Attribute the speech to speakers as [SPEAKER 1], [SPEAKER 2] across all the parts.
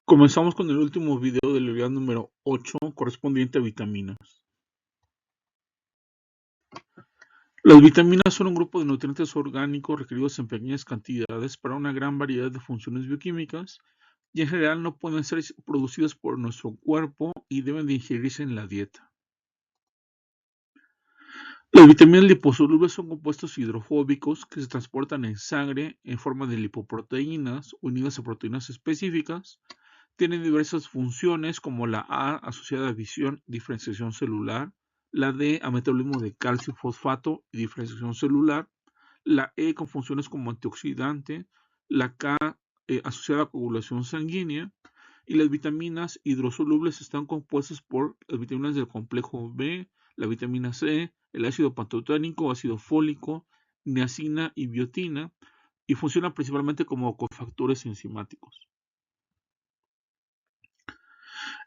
[SPEAKER 1] Comenzamos con el último video de la unidad número 8, correspondiente a vitaminas. Las vitaminas son un grupo de nutrientes orgánicos requeridos en pequeñas cantidades para una gran variedad de funciones bioquímicas y en general no pueden ser producidas por nuestro cuerpo y deben de ingerirse en la dieta. Las vitaminas liposolubles son compuestos hidrofóbicos que se transportan en sangre en forma de lipoproteínas unidas a proteínas específicas. Tienen diversas funciones como la A asociada a visión, diferenciación celular, la D a metabolismo de calcio fosfato y diferenciación celular, la E con funciones como antioxidante, la K asociada a coagulación sanguínea, y las vitaminas hidrosolubles están compuestas por las vitaminas del complejo B, la vitamina C, el ácido pantoténico, ácido fólico, niacina y biotina, y funcionan principalmente como cofactores enzimáticos.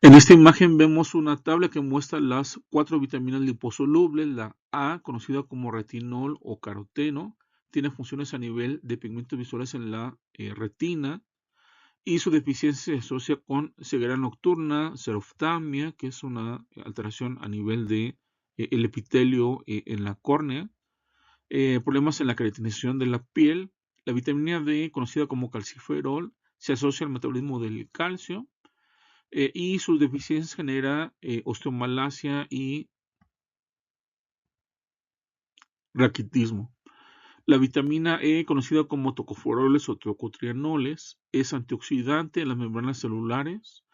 [SPEAKER 1] En esta imagen vemos una tabla que muestra las 4 vitaminas liposolubles. La A, conocida como retinol o caroteno, tiene funciones a nivel de pigmentos visuales en la retina, y su deficiencia se asocia con ceguera nocturna, xeroftalmia, que es una alteración a nivel de el epitelio en la córnea, problemas en la queratinización de la piel. La vitamina D, conocida como calciferol, se asocia al metabolismo del calcio, y sus deficiencias genera osteomalacia y raquitismo. La vitamina E, conocida como tocopheroles o tocotrienoles, es antioxidante en las membranas celulares.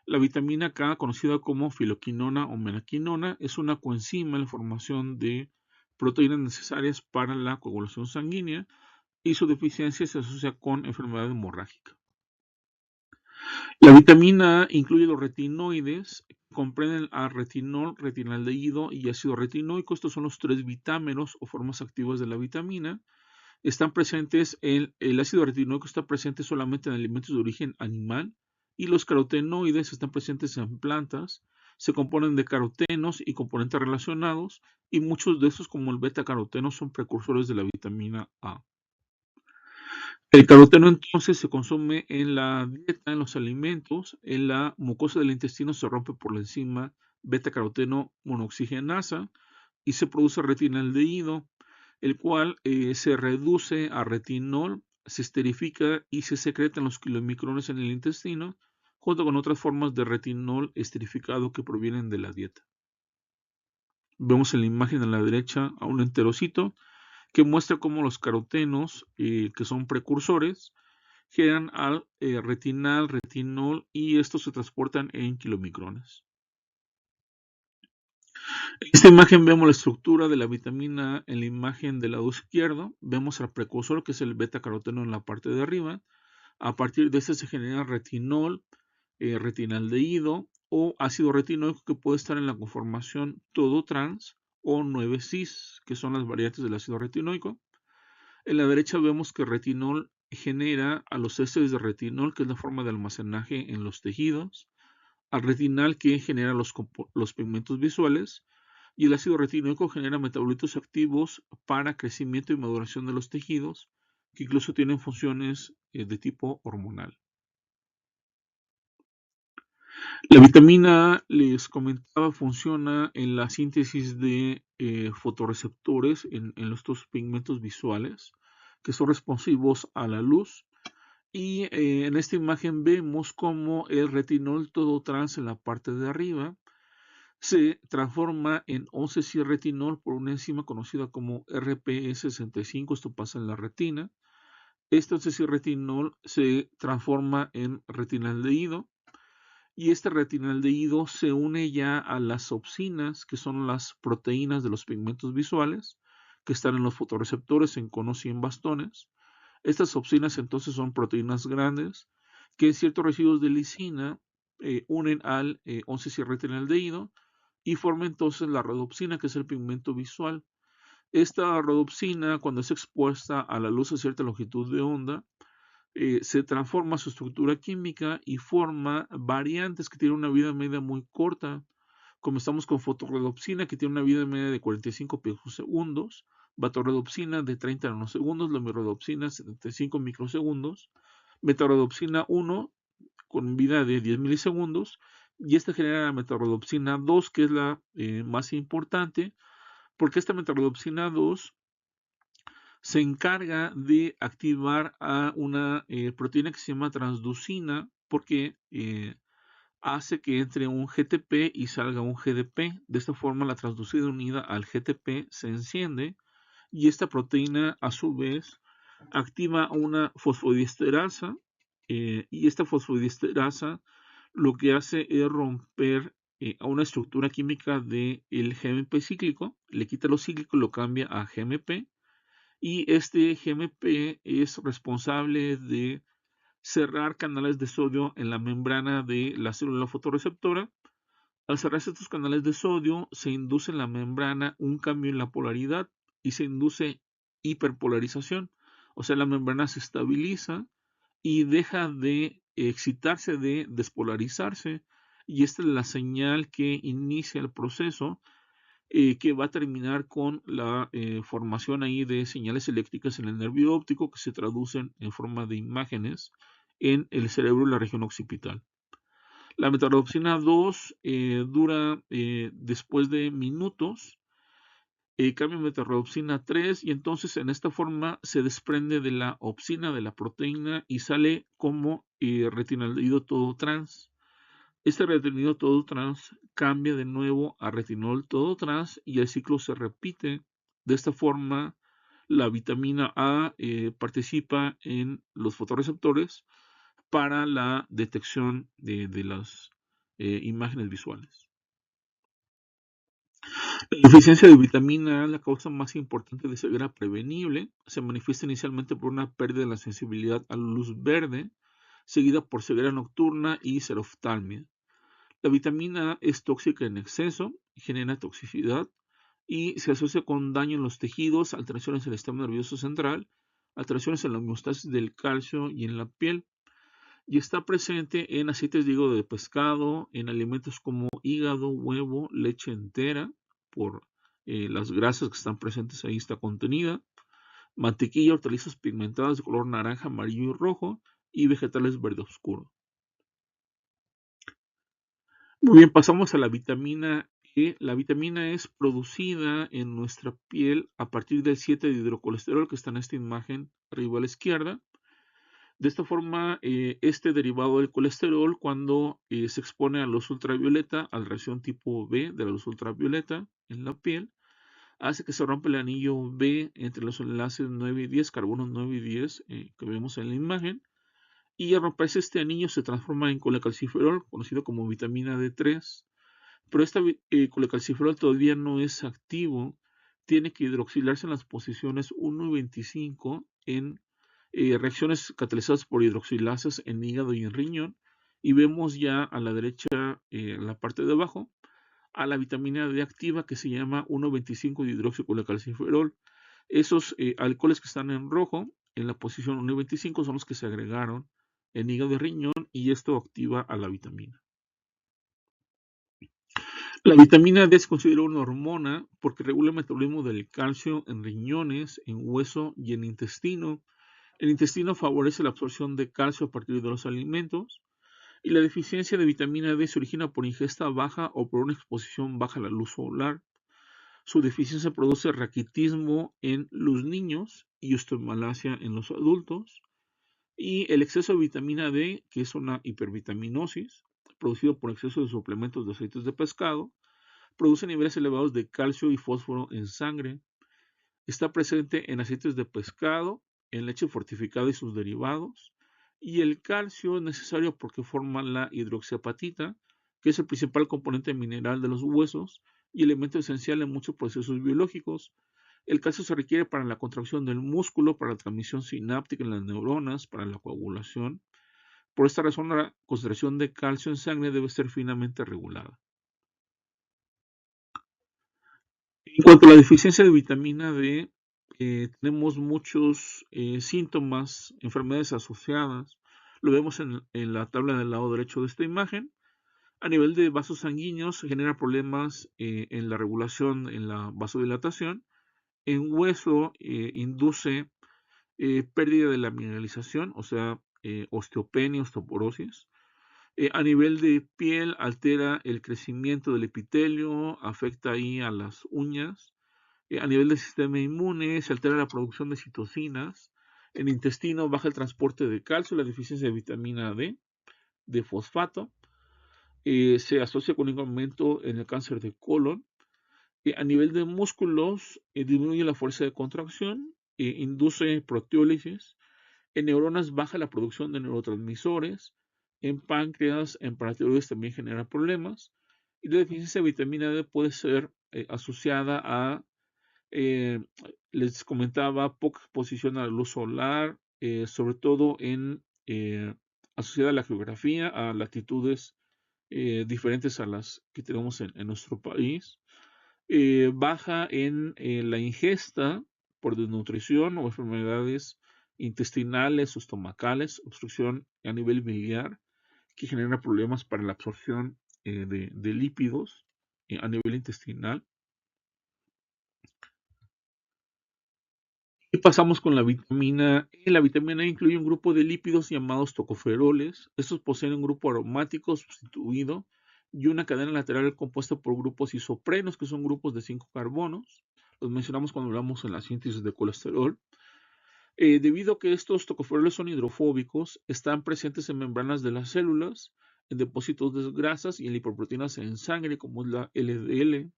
[SPEAKER 1] La vitamina K, conocida como filoquinona o menaquinona, es una coenzima en la formación de proteínas necesarias para la coagulación sanguínea, y su deficiencia se asocia con enfermedad hemorrágica. La vitamina A incluye los retinoides, comprenden a retinol, retinaldehído y ácido retinoico. Estos son los 3 vitámeros o formas activas de la vitamina. Están presentes el ácido retinoico está presente solamente en alimentos de origen animal, y los carotenoides están presentes en plantas. Se componen de carotenos y componentes relacionados, y muchos de estos, como el beta-caroteno, son precursores de la vitamina A. El caroteno entonces se consume en la dieta, en los alimentos. En la mucosa del intestino se rompe por la enzima beta-caroteno monoxigenasa y se produce retinaldehído, el cual se reduce a retinol, se esterifica y se secreta en los kilomicrones en el intestino, junto con otras formas de retinol esterificado que provienen de la dieta. Vemos en la imagen a la derecha a un enterocito que muestra cómo los carotenos, que son precursores, generan al retinol, y estos se transportan en kilomicrones. En esta imagen vemos la estructura de la vitamina A. En la imagen del lado izquierdo vemos al precursor, que es el beta-caroteno, en la parte de arriba. A partir de este se genera retinol, retinaldehído o ácido retinoico, que puede estar en la conformación todo trans o 9-cis, que son las variantes del ácido retinoico. En la derecha vemos que retinol genera a los ésteres de retinol, que es la forma de almacenaje en los tejidos, al retinal, que genera los pigmentos visuales, y el ácido retinoico genera metabolitos activos para crecimiento y maduración de los tejidos, que incluso tienen funciones de tipo hormonal. La vitamina A, les comentaba, funciona en la síntesis de fotorreceptores en estos pigmentos visuales, que son responsivos a la luz. Y en esta imagen vemos cómo el retinol todo trans en la parte de arriba se transforma en 11-cis-retinol por una enzima conocida como RPE65. Esto pasa en la retina. Este 11-cis-retinol se transforma en retinaldehído, y este retinaldehído se une ya a las opsinas, que son las proteínas de los pigmentos visuales, que están en los fotorreceptores en conos y en bastones. Estas opsinas entonces son proteínas grandes que en ciertos residuos de lisina unen al 11-cis-retinaldehído y forman entonces la rodopsina, que es el pigmento visual. Esta rodopsina, cuando es expuesta a la luz a cierta longitud de onda, se transforma su estructura química y forma variantes que tienen una vida media muy corta. Comenzamos con fotorredopsina, que tiene una vida media de 45 picosegundos, vatorredopsina de 30 nanosegundos, lomirredopsina 75 microsegundos, metarodopsina 1 con vida de 10 milisegundos, y esta genera la metarrodopsina 2, que es la más importante, porque esta metarrodopsina 2 se encarga de activar a una proteína que se llama transducina, porque hace que entre un GTP y salga un GDP. De esta forma, la transducina unida al GTP se enciende, y esta proteína, a su vez, activa una fosfodiesterasa, y esta fosfodiesterasa lo que hace es romper a una estructura química del GMP cíclico, le quita lo cíclico y lo cambia a GMP, y este GMP es responsable de cerrar canales de sodio en la membrana de la célula fotorreceptora. Al cerrarse estos canales de sodio, se induce en la membrana un cambio en la polaridad y se induce hiperpolarización. O sea, la membrana se estabiliza y deja de excitarse, de despolarizarse, y esta es la señal que inicia el proceso, que va a terminar con la formación ahí de señales eléctricas en el nervio óptico que se traducen en forma de imágenes en el cerebro y la región occipital. La metardoxina 2 dura después de minutos, cambia a metardoxina 3, y entonces en esta forma se desprende de la opsina de la proteína y sale como retinaldehído todo trans. Este retinol todo trans cambia de nuevo a retinol todo trans y el ciclo se repite. De esta forma, la vitamina A participa en los fotorreceptores para la detección de las imágenes visuales. La deficiencia de vitamina A, la causa más importante de ceguera prevenible, se manifiesta inicialmente por una pérdida de la sensibilidad a la luz verde, seguida por ceguera nocturna y xeroftalmia. La vitamina A es tóxica en exceso, genera toxicidad y se asocia con daño en los tejidos, alteraciones en el sistema nervioso central, alteraciones en la homeostasis del calcio y en la piel. Y está presente en aceites de hígado de pescado, en alimentos como hígado, huevo, leche entera, por las grasas que están presentes ahí está contenida, mantequilla, hortalizas pigmentadas de color naranja, amarillo y rojo, y vegetales verde oscuro. Muy bien, pasamos a la vitamina E. La vitamina E es producida en nuestra piel a partir del 7-hidrocolesterol que está en esta imagen arriba a la izquierda. De esta forma, este derivado del colesterol, cuando se expone a luz ultravioleta, a la radiación tipo B de la luz ultravioleta en la piel, hace que se rompa el anillo B entre los enlaces 9 y 10, carbonos 9 y 10, que vemos en la imagen, y al romperse este anillo se transforma en colecalciferol, conocido como vitamina D3. Pero este colecalciferol todavía no es activo, tiene que hidroxilarse en las posiciones 1 y 25 en reacciones catalizadas por hidroxilasas en hígado y en riñón, y vemos ya a la derecha, en la parte de abajo, a la vitamina D activa que se llama 1,25 dihidroxicolecalciferol. Esos alcoholes que están en rojo en la posición 1,25 son los que se agregaron en hígado y riñón, y esto activa a la vitamina. La vitamina D se considera una hormona porque regula el metabolismo del calcio en riñones, en hueso y en intestino. El intestino favorece la absorción de calcio a partir de los alimentos, y la deficiencia de vitamina D se origina por ingesta baja o por una exposición baja a la luz solar. Su deficiencia produce raquitismo en los niños y osteomalacia en los adultos. Y el exceso de vitamina D, que es una hipervitaminosis, producido por exceso de suplementos de aceites de pescado, produce niveles elevados de calcio y fósforo en sangre. Está presente en aceites de pescado, en leche fortificada y sus derivados. Y el calcio es necesario porque forma la hidroxiapatita, que es el principal componente mineral de los huesos y elemento esencial en muchos procesos biológicos. El calcio se requiere para la contracción del músculo, para la transmisión sináptica en las neuronas, para la coagulación. Por esta razón, la concentración de calcio en sangre debe ser finamente regulada. En cuanto a la deficiencia de vitamina D, tenemos muchos síntomas, enfermedades asociadas. Lo vemos en la tabla del lado derecho de esta imagen. A nivel de vasos sanguíneos, se generan problemas en la regulación, en la vasodilatación. En hueso, induce pérdida de la mineralización, o sea, osteopenia, osteoporosis. A nivel de piel, altera el crecimiento del epitelio, afecta ahí a las uñas. A nivel del sistema inmune, se altera la producción de citocinas. En el intestino, baja el transporte de calcio, la deficiencia de vitamina D, de fosfato. Se asocia con un aumento en el cáncer de colon. A nivel de músculos, disminuye la fuerza de contracción, induce proteólisis. En neuronas baja la producción de neurotransmisores. En páncreas, en paratiroides también genera problemas. Y la deficiencia de vitamina D puede ser asociada a, eh, les comentaba, poca exposición a la luz solar, sobre todo asociada a la geografía, a latitudes diferentes a las que tenemos en nuestro país. Baja en la ingesta por desnutrición o enfermedades intestinales o estomacales, obstrucción a nivel biliar, que genera problemas para la absorción de lípidos a nivel intestinal. Y pasamos con la vitamina E. La vitamina E incluye un grupo de lípidos llamados tocoferoles. Estos poseen un grupo aromático sustituido y una cadena lateral compuesta por grupos isoprenos, que son grupos de 5 carbonos. Los mencionamos cuando hablamos en la síntesis de colesterol. Debido a que estos tocoferoles son hidrofóbicos, están presentes en membranas de las células, en depósitos de grasas y en lipoproteínas en sangre, como es la LDL.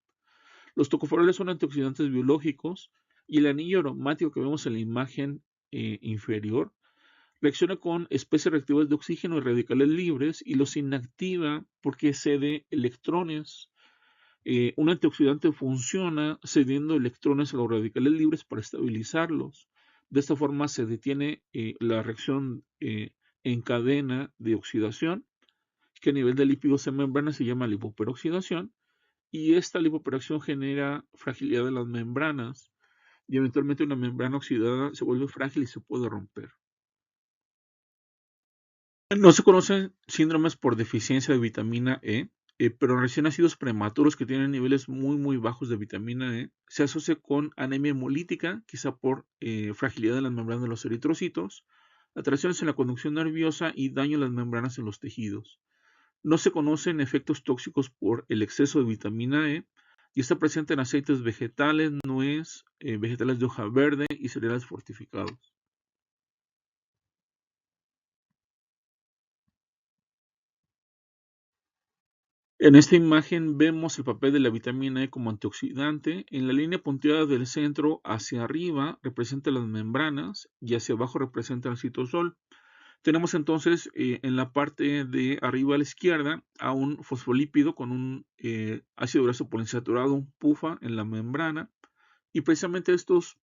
[SPEAKER 1] Los tocoferoles son antioxidantes biológicos y el anillo aromático que vemos en la imagen inferior reacciona con especies reactivas de oxígeno y radicales libres y los inactiva porque cede electrones. Un antioxidante funciona cediendo electrones a los radicales libres para estabilizarlos. De esta forma se detiene la reacción en cadena de oxidación, que a nivel de lípidos en membrana se llama lipoperoxidación, y esta lipoperoxidación genera fragilidad de las membranas y eventualmente una membrana oxidada se vuelve frágil y se puede romper. No se conocen síndromes por deficiencia de vitamina E, pero en recién nacidos prematuros que tienen niveles muy bajos de vitamina E se asocia con anemia hemolítica, quizá por fragilidad de las membranas de los eritrocitos, alteraciones en la conducción nerviosa y daño en las membranas en los tejidos. No se conocen efectos tóxicos por el exceso de vitamina E y está presente en aceites vegetales, nuez, vegetales de hoja verde y cereales fortificados. En esta imagen vemos el papel de la vitamina E como antioxidante. En la línea punteada del centro hacia arriba representa las membranas y hacia abajo representa el citosol. Tenemos entonces en la parte de arriba a la izquierda a un fosfolípido con un ácido graso poliinsaturado, un PUFA en la membrana. Y precisamente estos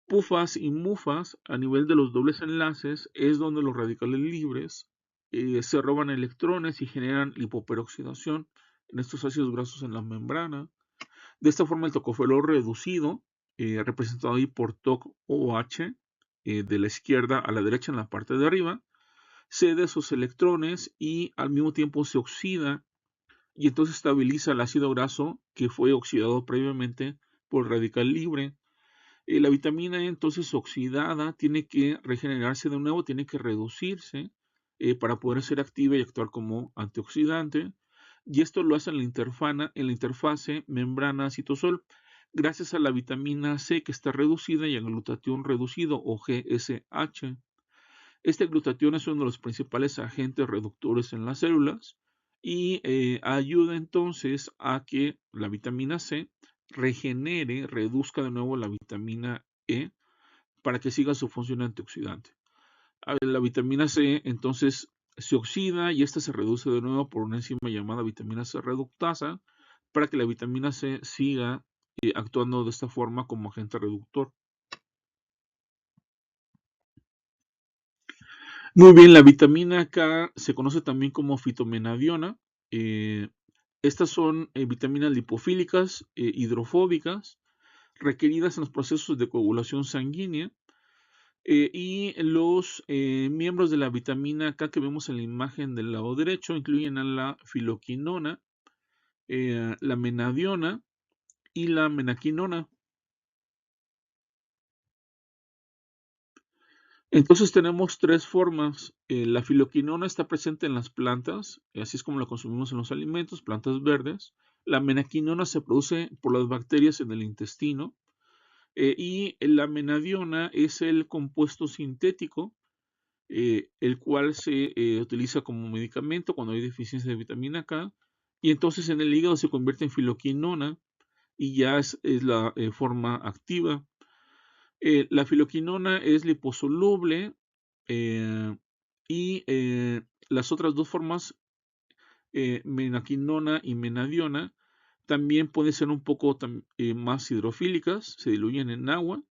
[SPEAKER 1] PUFAs y MUFAs a nivel de los dobles enlaces es donde los radicales libres se roban electrones y generan lipoperoxidación en estos ácidos grasos en la membrana. De esta forma el tocoferol reducido, representado ahí por TOC-OH, de la izquierda a la derecha en la parte de arriba, cede esos electrones y al mismo tiempo se oxida y entonces estabiliza el ácido graso que fue oxidado previamente por el radical libre. La vitamina E entonces oxidada tiene que regenerarse de nuevo, tiene que reducirse para poder ser activa y actuar como antioxidante. Y esto lo hace en la interfase membrana-citosol, gracias a la vitamina C que está reducida y al glutatión reducido o GSH. Este glutatión es uno de los principales agentes reductores en las células y ayuda entonces a que la vitamina C regenere, reduzca de nuevo la vitamina E para que siga su función antioxidante. La vitamina C entonces se oxida y esta se reduce de nuevo por una enzima llamada vitamina C reductasa para que la vitamina C siga actuando de esta forma como agente reductor. Muy bien, la vitamina K se conoce también como fitomenadiona. Eh, Estas son vitaminas lipofílicas, hidrofóbicas, requeridas en los procesos de coagulación sanguínea. Y los miembros de la vitamina K que vemos en la imagen del lado derecho incluyen a la filoquinona, la menadiona y la menaquinona. Entonces tenemos tres formas. La filoquinona está presente en las plantas, así es como la consumimos en los alimentos, plantas verdes. La menaquinona se produce por las bacterias en el intestino. Y la menadiona es el compuesto sintético, el cual se utiliza como medicamento cuando hay deficiencia de vitamina K. Y entonces en el hígado se convierte en filoquinona y ya es la forma activa. La filoquinona es liposoluble eh, y las otras dos formas, menaquinona y menadiona, también pueden ser un poco más hidrofílicas, se diluyen en agua.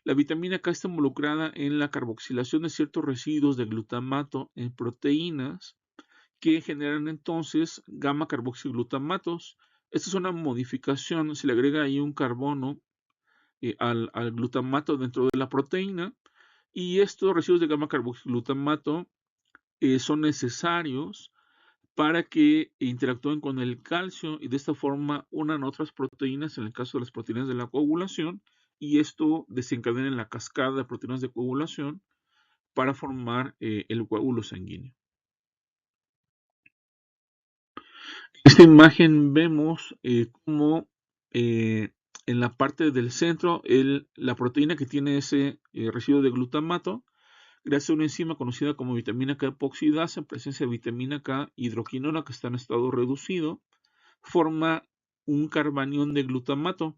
[SPEAKER 1] La vitamina K está involucrada en la carboxilación de ciertos residuos de glutamato en proteínas que generan entonces gamma carboxiglutamatos. Esta es una modificación, se le agrega ahí un carbono al glutamato dentro de la proteína, y estos residuos de gamma carboxiglutamato son necesarios para que interactúen con el calcio y de esta forma unan otras proteínas, en el caso de las proteínas de la coagulación, y esto desencadena la cascada de proteínas de coagulación para formar el coágulo sanguíneo. En esta imagen vemos cómo en la parte del centro la proteína que tiene ese residuo de glutamato, gracias a una enzima conocida como vitamina K epoxidasa, en presencia de vitamina K hidroquinona que está en estado reducido, forma un carbanión de glutamato.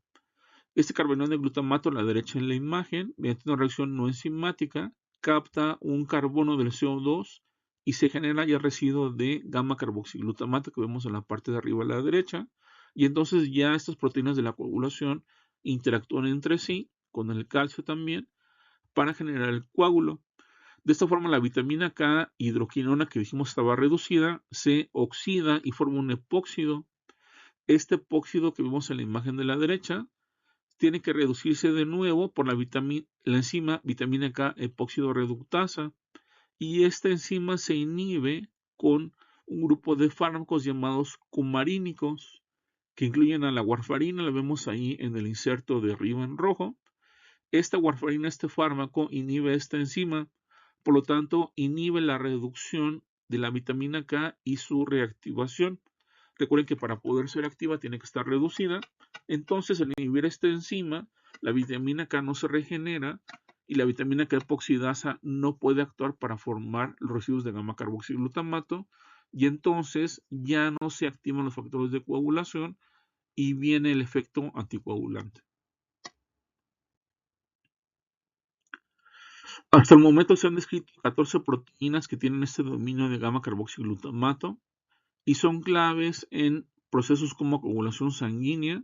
[SPEAKER 1] Este carbanión de glutamato a la derecha en la imagen, mediante una reacción no enzimática, capta un carbono del CO2 y se genera ya residuo de gamma carboxiglutamato que vemos en la parte de arriba a la derecha. Y entonces ya estas proteínas de la coagulación interactúan entre sí, con el calcio también, para generar el coágulo. De esta forma, la vitamina K hidroquinona que dijimos estaba reducida se oxida y forma un epóxido. Este epóxido que vemos en la imagen de la derecha tiene que reducirse de nuevo por la enzima vitamina K epóxido reductasa, y esta enzima se inhibe con un grupo de fármacos llamados cumarínicos que incluyen a la warfarina, la vemos ahí en el inserto de arriba en rojo. Esta warfarina, este fármaco, inhibe esta enzima, por lo tanto inhibe la reducción de la vitamina K y su reactivación. Recuerden que para poder ser activa tiene que estar reducida. Entonces, al inhibir esta enzima, la vitamina K no se regenera y la vitamina K epoxidasa no puede actuar para formar los residuos de gamma carboxiglutamato, y entonces ya no se activan los factores de coagulación y viene el efecto anticoagulante. Hasta el momento se han descrito 14 proteínas que tienen este dominio de gamma carboxiglutamato y son claves en procesos como coagulación sanguínea.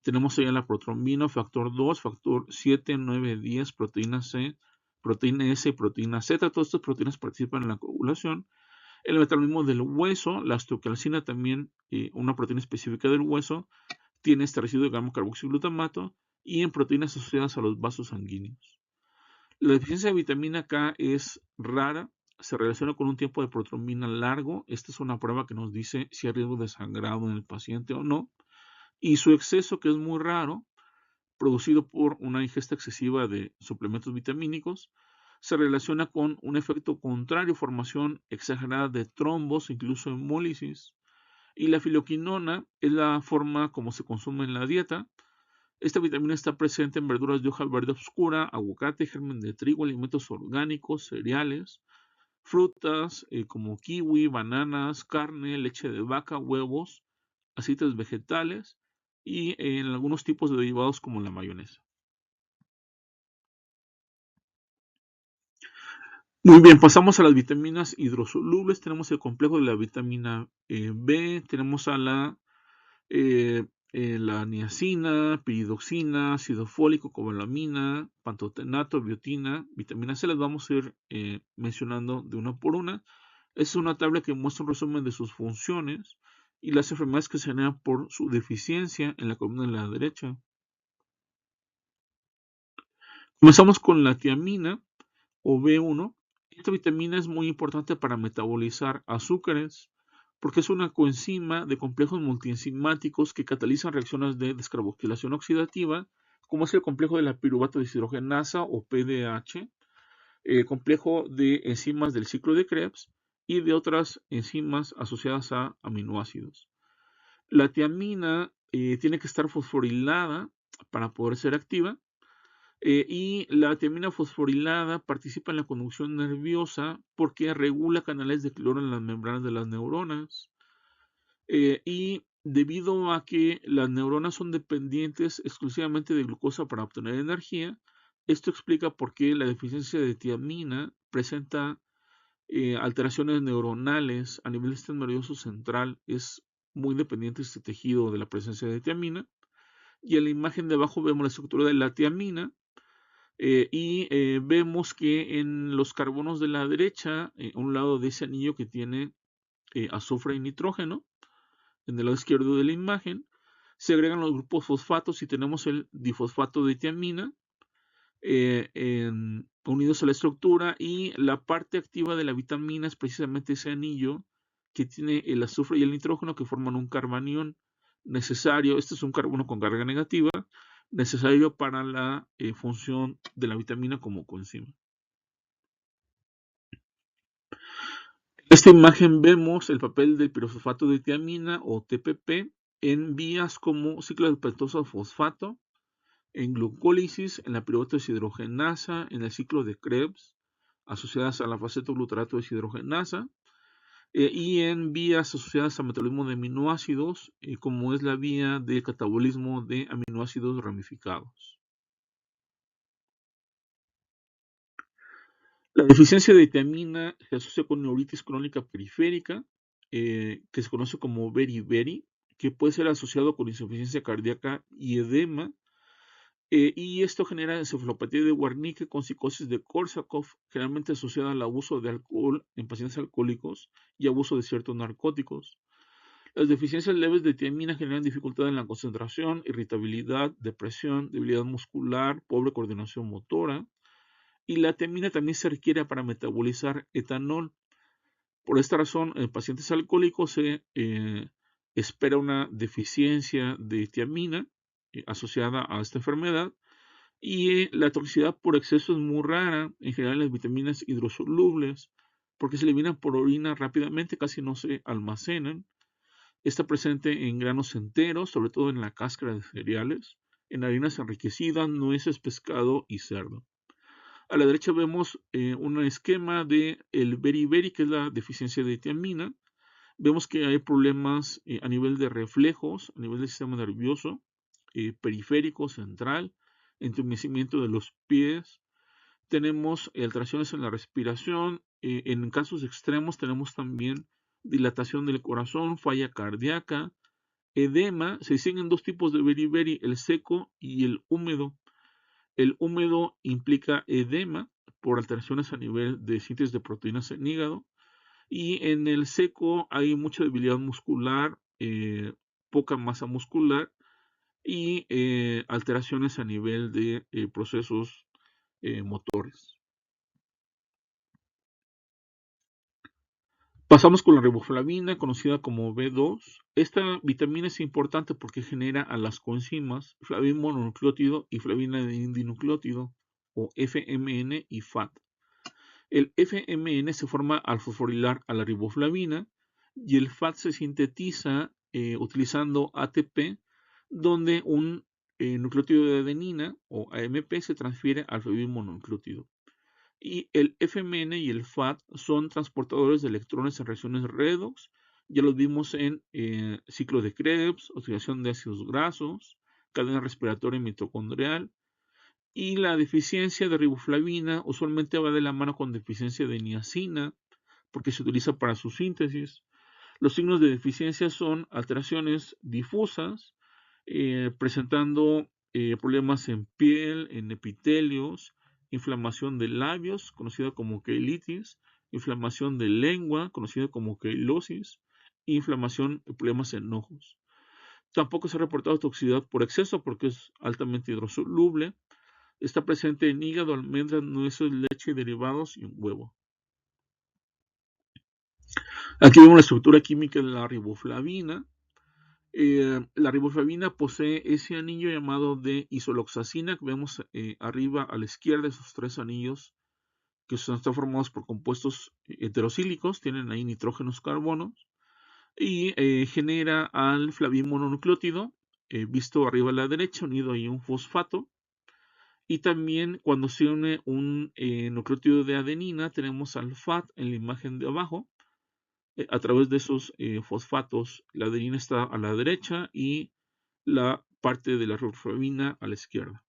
[SPEAKER 1] Tenemos allá la protrombina, factor 2, factor 7, 9, 10, proteína C, proteína S y proteína Z. Todas estas proteínas participan en la coagulación. El metabolismo del hueso, la osteocalcina también, una proteína específica del hueso, tiene este residuo de gamma carboxiglutamato, y en proteínas asociadas a los vasos sanguíneos. La deficiencia de vitamina K es rara, se relaciona con un tiempo de protrombina largo. Esta es una prueba que nos dice si hay riesgo de sangrado en el paciente o no. Y su exceso, que es muy raro, producido por una ingesta excesiva de suplementos vitamínicos, se relaciona con un efecto contrario, formación exagerada de trombos, incluso hemólisis. Y la filoquinona es la forma como se consume en la dieta. Esta vitamina está presente en verduras de hoja verde oscura, aguacate, germen de trigo, alimentos orgánicos, cereales, frutas como kiwi, bananas, carne, leche de vaca, huevos, aceites vegetales y en algunos tipos de derivados como la mayonesa. Muy bien, pasamos a las vitaminas hidrosolubles. Tenemos el complejo de la vitamina B, tenemos a la niacina, piridoxina, ácido fólico, cobalamina, pantotenato, biotina, vitamina C. Las vamos a ir mencionando de una por una. Es una tabla que muestra un resumen de sus funciones y las enfermedades que se generan por su deficiencia en la columna de la derecha. Comenzamos con la tiamina o B1. Esta vitamina es muy importante para metabolizar azúcares, porque es una coenzima de complejos multienzimáticos que catalizan reacciones de descarboxilación oxidativa, como es el complejo de la piruvato deshidrogenasa o PDH. complejo de enzimas del ciclo de Krebs y de otras enzimas asociadas a aminoácidos. La tiamina tiene que estar fosforilada para poder ser activa, y la tiamina fosforilada participa en la conducción nerviosa porque regula canales de cloro en las membranas de las neuronas. Y debido a que las neuronas son dependientes exclusivamente de glucosa para obtener energía, esto explica por qué la deficiencia de tiamina presenta alteraciones neuronales a nivel del sistema nervioso central. Es muy dependiente este tejido de la presencia de tiamina. Y en la imagen de abajo vemos la estructura de la tiamina, y vemos que en los carbonos de la derecha, a un lado de ese anillo que tiene azufre y nitrógeno, en el lado izquierdo de la imagen, se agregan los grupos fosfatos y tenemos el difosfato de tiamina unidos a la estructura, y la parte activa de la vitamina es precisamente ese anillo que tiene el azufre y el nitrógeno que forman un carbanión necesario. Este es un carbono con carga negativa, necesario para la función de la vitamina como coenzima. En esta imagen vemos el papel del pirofosfato de tiamina o TPP en vías como ciclo de pentosa fosfato, en glucólisis, en la piruvato deshidrogenasa, en el ciclo de Krebs, asociadas a la faceto-glutarato deshidrogenasa, y en vías asociadas al metabolismo de aminoácidos, como es la vía de catabolismo de aminoácidos ramificados. La deficiencia de tiamina se asocia con neuritis crónica periférica, que se conoce como beriberi, que puede ser asociado con insuficiencia cardíaca y edema, y esto genera encefalopatía de Wernicke con psicosis de Korsakoff, generalmente asociada al abuso de alcohol en pacientes alcohólicos y abuso de ciertos narcóticos. Las deficiencias leves de tiamina generan dificultad en la concentración, irritabilidad, depresión, debilidad muscular, pobre coordinación motora, y la tiamina también se requiere para metabolizar etanol. Por esta razón, en pacientes alcohólicos se espera una deficiencia de tiamina asociada a esta enfermedad, y la toxicidad por exceso es muy rara, en general las vitaminas hidrosolubles, porque se eliminan por orina rápidamente, casi no se almacenan. Está presente en granos enteros, sobre todo en la cáscara de cereales, en harinas enriquecidas, nueces, pescado y cerdo. A la derecha vemos un esquema de el beriberi, que es la deficiencia de tiamina. Vemos que hay problemas a nivel de reflejos, a nivel del sistema nervioso, periférico, central, entumecimiento de los pies. Tenemos alteraciones en la respiración. En casos extremos tenemos también dilatación del corazón, falla cardíaca, edema. Se distinguen dos tipos de beriberi, el seco y el húmedo. El húmedo implica edema por alteraciones a nivel de síntesis de proteínas en hígado, y en el seco hay mucha debilidad muscular, poca masa muscular y alteraciones a nivel de procesos motores. Pasamos con la riboflavina, conocida como B2. Esta vitamina es importante porque genera a las coenzimas flavin mononucleótido y flavina dinucleótido, o FMN y FAT. El FMN se forma al fosforilar a la riboflavina, y el FAT se sintetiza utilizando ATP, donde un nucleótido de adenina o AMP se transfiere al flavin mononucleótido. Y el FMN y el FAT son transportadores de electrones en reacciones redox. Ya los vimos en ciclo de Krebs, oxidación de ácidos grasos, cadena respiratoria mitocondrial. Y la deficiencia de riboflavina usualmente va de la mano con deficiencia de niacina, porque se utiliza para su síntesis. Los signos de deficiencia son alteraciones difusas, presentando problemas en piel, en epitelios, inflamación de labios, conocida como queilitis, inflamación de lengua, conocida como queilosis, inflamación y problemas en ojos. Tampoco se ha reportado toxicidad por exceso porque es altamente hidrosoluble. Está presente en hígado, almendras, nueces, leche, derivados y un huevo. Aquí vemos la estructura química de la riboflavina. La riboflavina posee ese anillo llamado de isoloxacina que vemos arriba a la izquierda, esos tres anillos que están formados por compuestos heterocíclicos, tienen ahí nitrógenos, carbonos, y genera al flavimononucleótido, visto arriba a la derecha, unido ahí a un fosfato. Y también cuando se une un nucleótido de adenina, tenemos al FAT en la imagen de abajo. A través de esos fosfatos, la adenina está a la derecha y la parte de la riboflavina a la izquierda.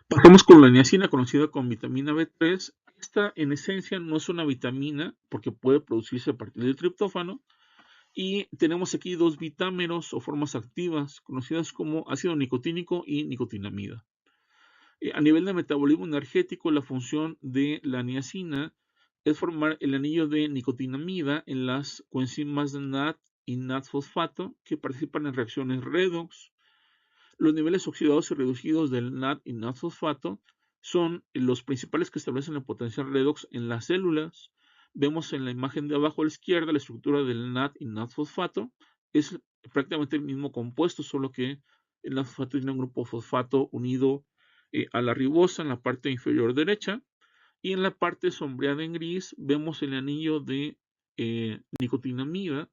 [SPEAKER 1] Pasamos con la niacina, conocida como vitamina B3. Esta en esencia no es una vitamina porque puede producirse a partir del triptófano. Y tenemos aquí dos vitámeros o formas activas conocidas como ácido nicotínico y nicotinamida. A nivel de metabolismo energético, la función de la niacina es formar el anillo de nicotinamida en las coenzimas de NAD y NAD-fosfato que participan en reacciones redox. Los niveles oxidados y reducidos del NAD y NAD-fosfato son los principales que establecen la potencial redox en las células. Vemos en la imagen de abajo a la izquierda la estructura del NAD y NAD-fosfato. Es prácticamente el mismo compuesto, solo que el NAD-fosfato tiene un grupo fosfato unido a la ribosa en la parte inferior derecha. Y en la parte sombreada en gris vemos el anillo de nicotinamida,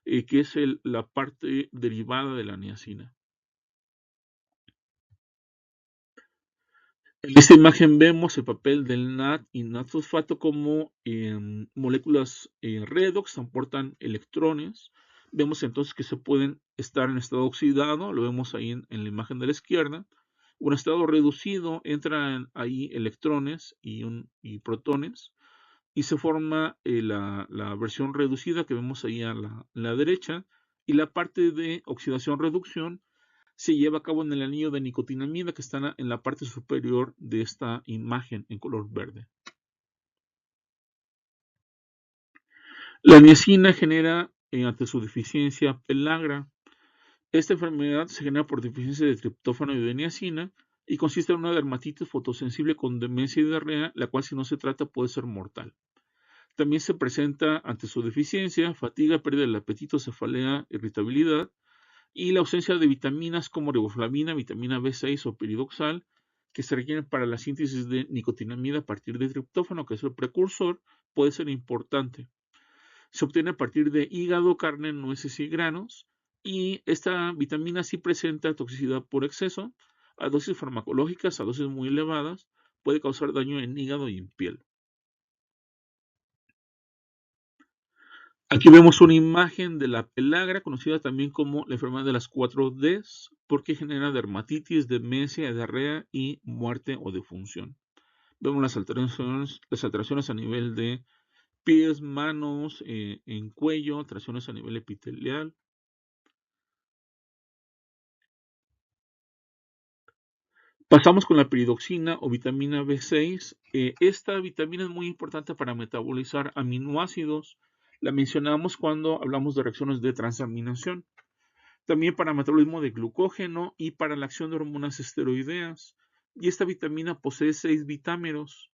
[SPEAKER 1] que es la parte derivada de la niacina. En esta imagen vemos el papel del NAD y NAD-fosfato como moléculas redox, transportan electrones. Vemos entonces que se pueden estar en estado oxidado, lo vemos ahí en la imagen de la izquierda. O en estado reducido entran ahí electrones y protones y se forma la versión reducida que vemos ahí a la derecha, y la parte de oxidación-reducción se lleva a cabo en el anillo de nicotinamida que está en la parte superior de esta imagen en color verde. La niacina genera, ante su deficiencia, pelagra. Esta enfermedad se genera por deficiencia de triptófano y de niacina y consiste en una dermatitis fotosensible con demencia y diarrea, la cual si no se trata puede ser mortal. También se presenta ante su deficiencia fatiga, pérdida del apetito, cefalea, irritabilidad y la ausencia de vitaminas como riboflavina, vitamina B6 o piridoxal que se requieren para la síntesis de nicotinamida a partir de triptófano, que es el precursor, puede ser importante. Se obtiene a partir de hígado, carne, nueces y granos, y esta vitamina sí presenta toxicidad por exceso. A dosis farmacológicas, a dosis muy elevadas, puede causar daño en hígado y en piel. Aquí vemos una imagen de la pelagra, conocida también como la enfermedad de las 4Ds, porque genera dermatitis, demencia, diarrea y muerte o defunción. Vemos las alteraciones a nivel de pies, manos, en cuello, alteraciones a nivel epitelial. Pasamos con la piridoxina o vitamina B6. Esta vitamina es muy importante para metabolizar aminoácidos. La mencionamos cuando hablamos de reacciones de transaminación. También para metabolismo de glucógeno y para la acción de hormonas esteroideas. Y esta vitamina posee 6 vitámeros: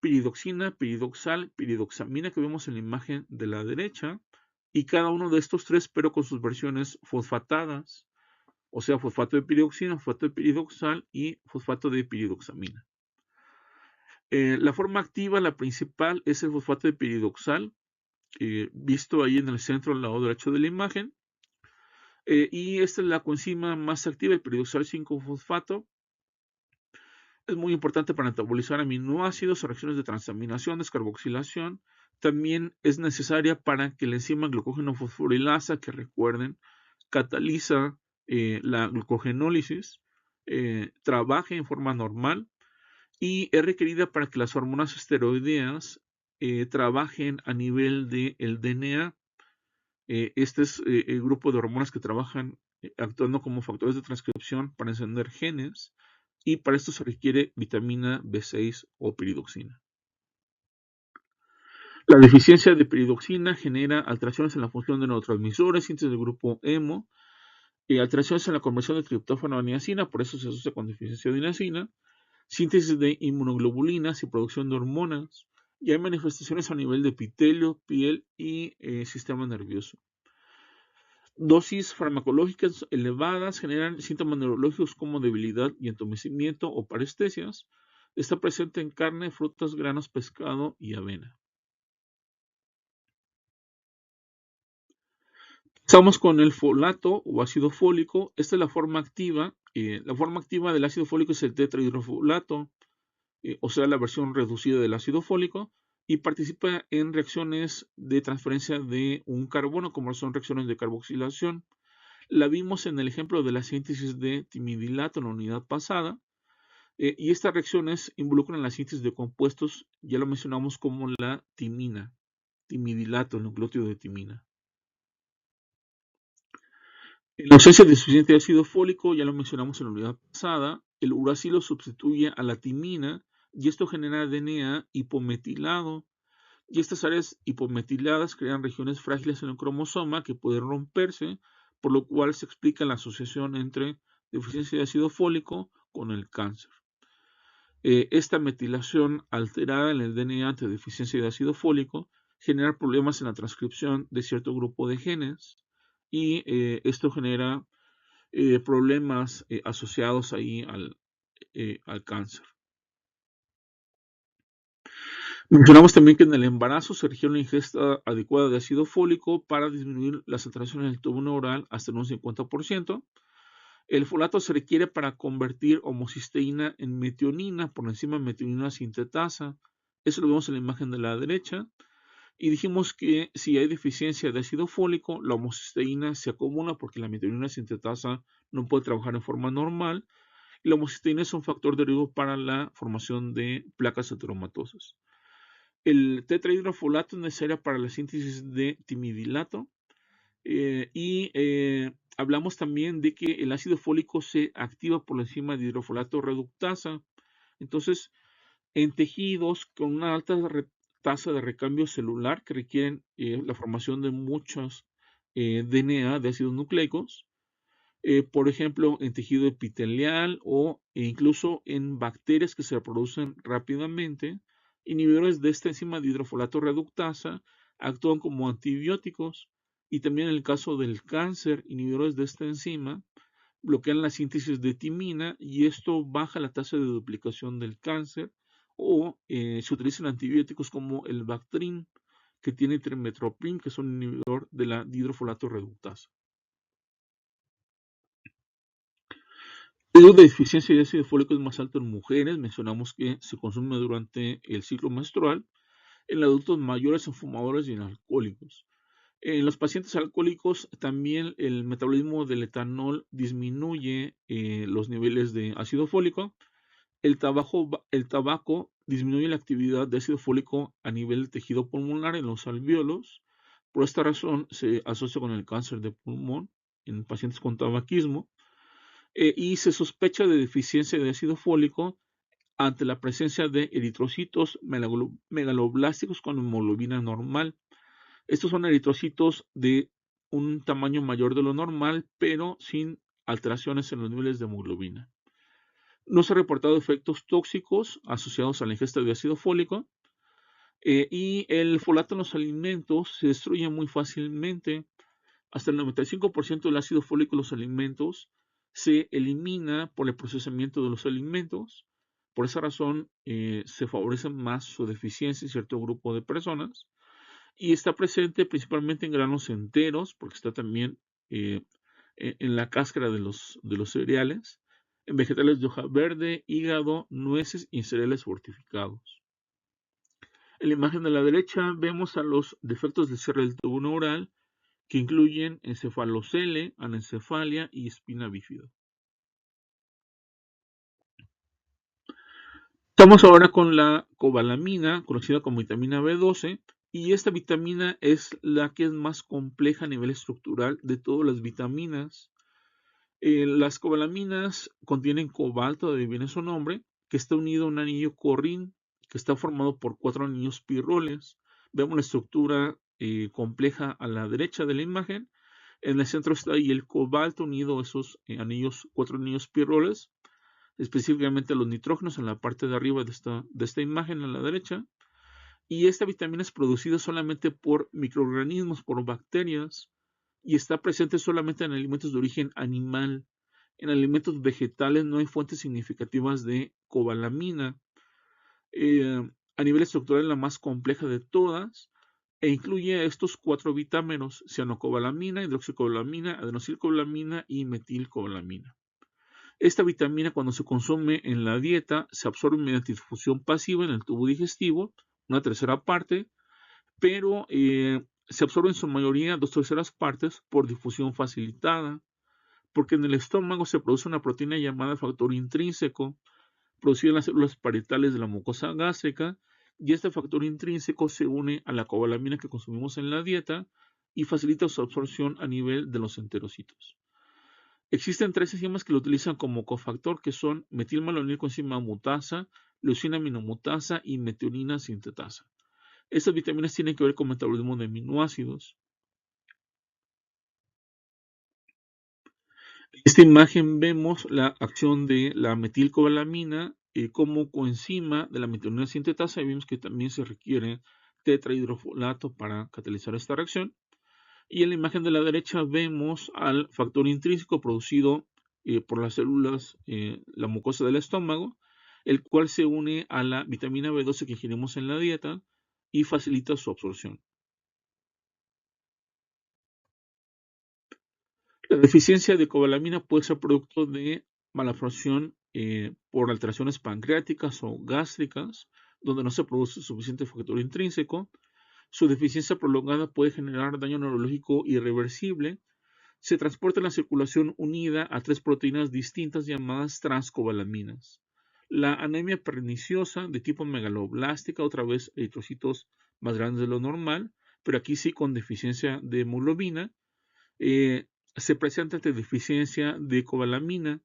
[SPEAKER 1] piridoxina, piridoxal, piridoxamina, que vemos en la imagen de la derecha, y cada uno de estos tres, pero con sus versiones fosfatadas, o sea, fosfato de piridoxina, fosfato de piridoxal y fosfato de piridoxamina. La forma activa, la principal, es el fosfato de piridoxal, visto ahí en el centro al lado derecho de la imagen. Y esta es la coenzima más activa, el piridoxal 5-fosfato. Es muy importante para metabolizar aminoácidos, reacciones de transaminación, descarboxilación. También es necesaria para que la enzima glucógeno fosforilasa, que recuerden, cataliza la glucogenólisis, trabaje en forma normal, y es requerida para que las hormonas esteroideas trabajen a nivel del DNA. Este es el grupo de hormonas que trabajan actuando como factores de transcripción para encender genes, y para esto se requiere vitamina B6 o piridoxina. La deficiencia de piridoxina genera alteraciones en la función de neurotransmisores, síntesis del grupo hemo, alteraciones en la conversión de triptófano a niacina, por eso se asocia con deficiencia de niacina, síntesis de inmunoglobulinas y producción de hormonas, y hay manifestaciones a nivel de epitelio, piel y sistema nervioso. Dosis farmacológicas elevadas generan síntomas neurológicos como debilidad y entumecimiento o parestesias, Está presente en carne, frutas, granos, pescado y avena. Estamos con el folato o ácido fólico. Esta es la forma activa. La forma activa del ácido fólico es el tetrahidrofolato, o sea, la versión reducida del ácido fólico, y participa en reacciones de transferencia de un carbono, como son reacciones de carboxilación. La vimos en el ejemplo de la síntesis de timidilato en la unidad pasada, y estas reacciones involucran la síntesis de compuestos, ya lo mencionamos como la timina, timidilato, el nucleótido de timina. En la ausencia de suficiente ácido fólico, ya lo mencionamos en la unidad pasada, el uracilo sustituye a la timina y esto genera DNA hipometilado. Y estas áreas hipometiladas crean regiones frágiles en el cromosoma que pueden romperse, por lo cual se explica la asociación entre deficiencia de ácido fólico con el cáncer. Esta metilación alterada en el DNA ante deficiencia de ácido fólico genera problemas en la transcripción de cierto grupo de genes y esto genera problemas asociados ahí al cáncer. Mencionamos también que en el embarazo se requiere una ingesta adecuada de ácido fólico para disminuir las alteraciones del tubo neural hasta en un 50%. El folato se requiere para convertir homocisteína en metionina por enzima metionina sintetasa. Eso lo vemos en la imagen de la derecha. Y dijimos que si hay deficiencia de ácido fólico, la homocisteína se acumula porque la metionina sintetasa no puede trabajar en forma normal. Y la homocisteína es un factor de riesgo para la formación de placas ateromatosas. El tetrahidrofolato es necesario para la síntesis de timidilato. Hablamos también de que el ácido fólico se activa por la enzima de hidrofolato reductasa. Entonces, en tejidos con una alta tasa de recambio celular que requieren la formación de muchos DNA de ácidos nucleicos, por ejemplo, en tejido epitelial e incluso en bacterias que se reproducen rápidamente, inhibidores de esta enzima de hidrofolato reductasa actúan como antibióticos y también en el caso del cáncer, inhibidores de esta enzima bloquean la síntesis de timina y esto baja la tasa de duplicación del cáncer o se utilizan antibióticos como el Bactrim que tiene trimethoprim que es un inhibidor de la hidrofolato reductasa. El riesgo de deficiencia de ácido fólico es más alto en mujeres. Mencionamos que se consume durante el ciclo menstrual, en adultos mayores, en fumadores y en alcohólicos. En los pacientes alcohólicos también el metabolismo del etanol disminuye los niveles de ácido fólico. El tabaco disminuye la actividad de ácido fólico a nivel del tejido pulmonar en los alvéolos. Por esta razón se asocia con el cáncer de pulmón en pacientes con tabaquismo. Y se sospecha de deficiencia de ácido fólico ante la presencia de eritrocitos megaloblásticos con hemoglobina normal. Estos son eritrocitos de un tamaño mayor de lo normal, pero sin alteraciones en los niveles de hemoglobina. No se han reportado efectos tóxicos asociados a la ingesta de ácido fólico. Y el folato en los alimentos se destruye muy fácilmente. Hasta el 95% del ácido fólico en los alimentos se elimina por el procesamiento de los alimentos. Por esa razón se favorece más su deficiencia en cierto grupo de personas. Y está presente principalmente en granos enteros, porque está también en la cáscara de los cereales, en vegetales de hoja verde, hígado, nueces y en cereales fortificados. En la imagen de la derecha vemos a los defectos del cierre del tubo neural, que incluyen encefalocele, anencefalia y espina bífida. Estamos ahora con la cobalamina, conocida como vitamina B12, y esta vitamina es la que es más compleja a nivel estructural de todas las vitaminas. Las cobalaminas contienen cobalto, adivinen su nombre, que está unido a un anillo corrin, que está formado por 4 anillos pirroles. Vemos la estructura compleja a la derecha de la imagen. En el centro está ahí el cobalto unido a esos anillos, 4 anillos pirroles, específicamente los nitrógenos en la parte de arriba de esta imagen a la derecha. Y esta vitamina es producida solamente por microorganismos, por bacterias, y está presente solamente en alimentos de origen animal. En alimentos vegetales no hay fuentes significativas de cobalamina. A nivel estructural, la más compleja de todas, e incluye a estos 4 vitámeros: cianocobalamina, hidroxicobalamina, adenosylcobalamina y metilcobalamina. Esta vitamina, cuando se consume en la dieta, se absorbe mediante difusión pasiva en el tubo digestivo, una tercera parte, pero se absorbe en su mayoría 2/3 partes por difusión facilitada, porque en el estómago se produce una proteína llamada factor intrínseco, producida en las células parietales de la mucosa gástrica, y este factor intrínseco se une a la cobalamina que consumimos en la dieta y facilita su absorción a nivel de los enterocitos. Existen 3 enzimas que lo utilizan como cofactor, que son metilmalonilcoenzima mutasa, leucina aminomutasa y metionina sintetasa. Estas vitaminas tienen que ver con el metabolismo de aminoácidos. En esta imagen vemos la acción de la metilcobalamina como coenzima de la metionina sintetasa, y vemos que también se requiere tetrahidrofolato para catalizar esta reacción. Y en la imagen de la derecha vemos al factor intrínseco producido por las células, la mucosa del estómago, el cual se une a la vitamina B12 que ingerimos en la dieta y facilita su absorción. La deficiencia de cobalamina puede ser producto de malabsorción por alteraciones pancreáticas o gástricas, donde no se produce suficiente factor intrínseco. Su deficiencia prolongada puede generar daño neurológico irreversible. Se transporta en la circulación unida a 3 proteínas distintas llamadas transcobalaminas. La anemia perniciosa de tipo megaloblástica, otra vez eritrocitos más grandes de lo normal, pero aquí sí con deficiencia de hemoglobina, se presenta ante deficiencia de cobalamina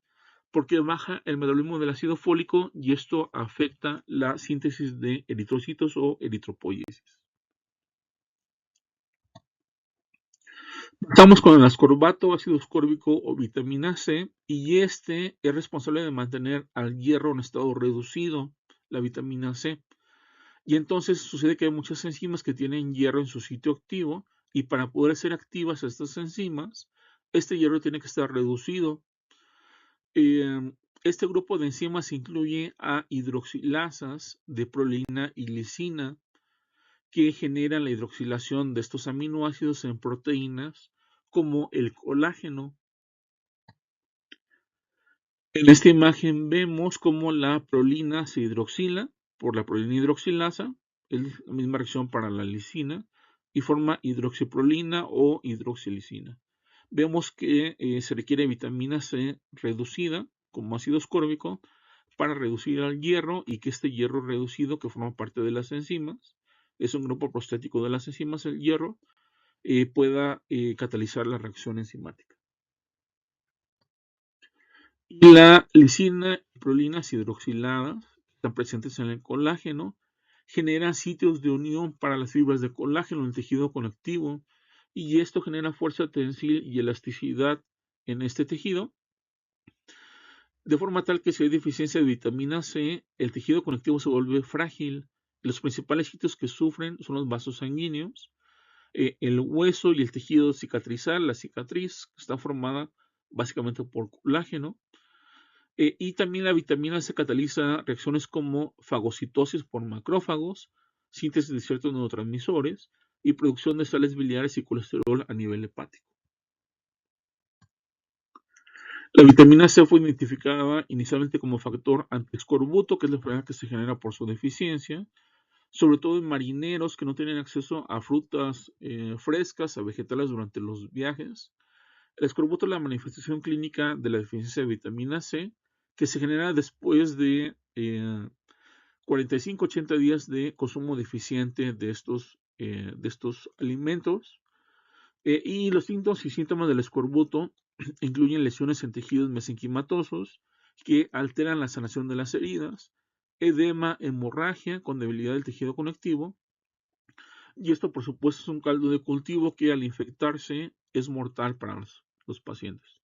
[SPEAKER 1] porque baja el metabolismo del ácido fólico y esto afecta la síntesis de eritrocitos o eritropoiesis. Estamos con el ascorbato, ácido ascórbico o vitamina C, y este es responsable de mantener al hierro en estado reducido, la vitamina C. Y entonces sucede que hay muchas enzimas que tienen hierro en su sitio activo, y para poder ser activas estas enzimas, este hierro tiene que estar reducido. Este grupo de enzimas incluye a hidroxilasas de proteína y lisina, que generan la hidroxilación de estos aminoácidos en proteínas como el colágeno. En esta imagen vemos cómo la prolina se hidroxila por la prolina hidroxilasa, es la misma reacción para la lisina, y forma hidroxiprolina o hidroxilisina. Vemos que se requiere vitamina C reducida como ácido ascórbico para reducir al hierro, y que este hierro reducido, que forma parte de las enzimas, es un grupo prostático de las enzimas, el hierro, pueda catalizar la reacción enzimática. Y la lisina y prolinas hidroxiladas, que están presentes en el colágeno, generan sitios de unión para las fibras de colágeno en el tejido conectivo, y esto genera fuerza tensil y elasticidad en este tejido, de forma tal que si hay deficiencia de vitamina C, el tejido conectivo se vuelve frágil. Los principales sitios que sufren son los vasos sanguíneos, el hueso y el tejido cicatrizal, la cicatriz, que está formada básicamente por colágeno. Y también la vitamina C cataliza reacciones como fagocitosis por macrófagos, síntesis de ciertos neurotransmisores y producción de sales biliares y colesterol a nivel hepático. La vitamina C fue identificada inicialmente como factor antiescorbuto, que es la enfermedad que se genera por su deficiencia, sobre todo en marineros que no tienen acceso a frutas frescas, a vegetales durante los viajes. El escorbuto es la manifestación clínica de la deficiencia de vitamina C, que se genera después de 45-80 días de consumo deficiente de estos alimentos. Y los síntomas y síntomas del escorbuto incluyen lesiones en tejidos mesenquimatosos que alteran la sanación de las heridas, edema, hemorragia con debilidad del tejido conectivo, y esto por supuesto es un caldo de cultivo que al infectarse es mortal para los pacientes.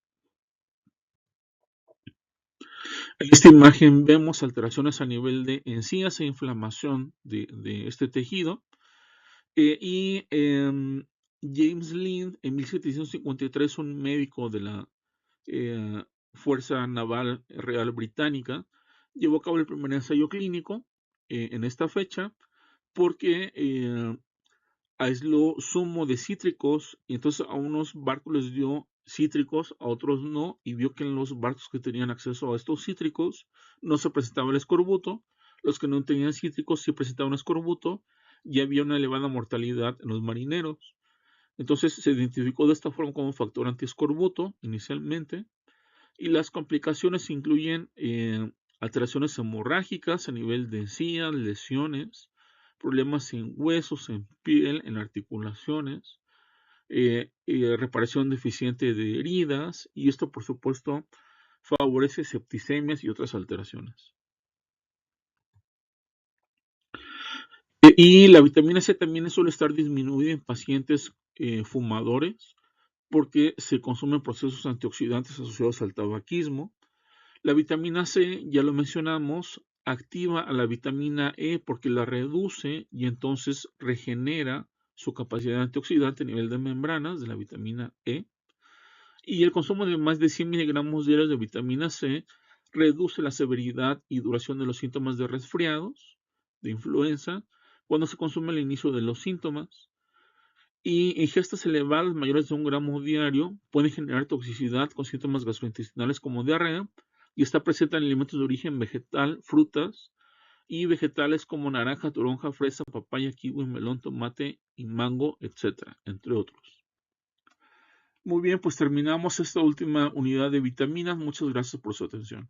[SPEAKER 1] En esta imagen vemos alteraciones a nivel de encías e inflamación de este tejido. James Lind, en 1753, un médico de la Fuerza Naval Real Británica, llevó a cabo el primer ensayo clínico en esta fecha porque aisló zumo de cítricos y entonces a unos barcos les dio cítricos, a otros no, y vio que en los barcos que tenían acceso a estos cítricos no se presentaba el escorbuto, los que no tenían cítricos sí presentaban escorbuto y había una elevada mortalidad en los marineros. Entonces se identificó de esta forma como factor antiescorbuto inicialmente y las complicaciones incluyen alteraciones hemorrágicas a nivel de encías, lesiones, problemas en huesos, en piel, en articulaciones, reparación deficiente de heridas y esto por supuesto favorece septicemias y otras alteraciones. Y la vitamina C también suele estar disminuida en pacientes fumadores porque se consumen procesos antioxidantes asociados al tabaquismo. La vitamina C, ya lo mencionamos, activa a la vitamina E porque la reduce y entonces regenera su capacidad antioxidante a nivel de membranas de la vitamina E. Y el consumo de más de 100 miligramos diarios de vitamina C reduce la severidad y duración de los síntomas de resfriados, de influenza, cuando se consume al inicio de los síntomas. Y ingestas elevadas mayores de 1 gramo diario pueden generar toxicidad con síntomas gastrointestinales como diarrea y está presente en alimentos de origen vegetal, frutas y vegetales como naranja, toronja, fresa, papaya, kiwi, melón, tomate y mango, etcétera, entre otros. Muy bien, pues terminamos esta última unidad de vitaminas. Muchas gracias por su atención.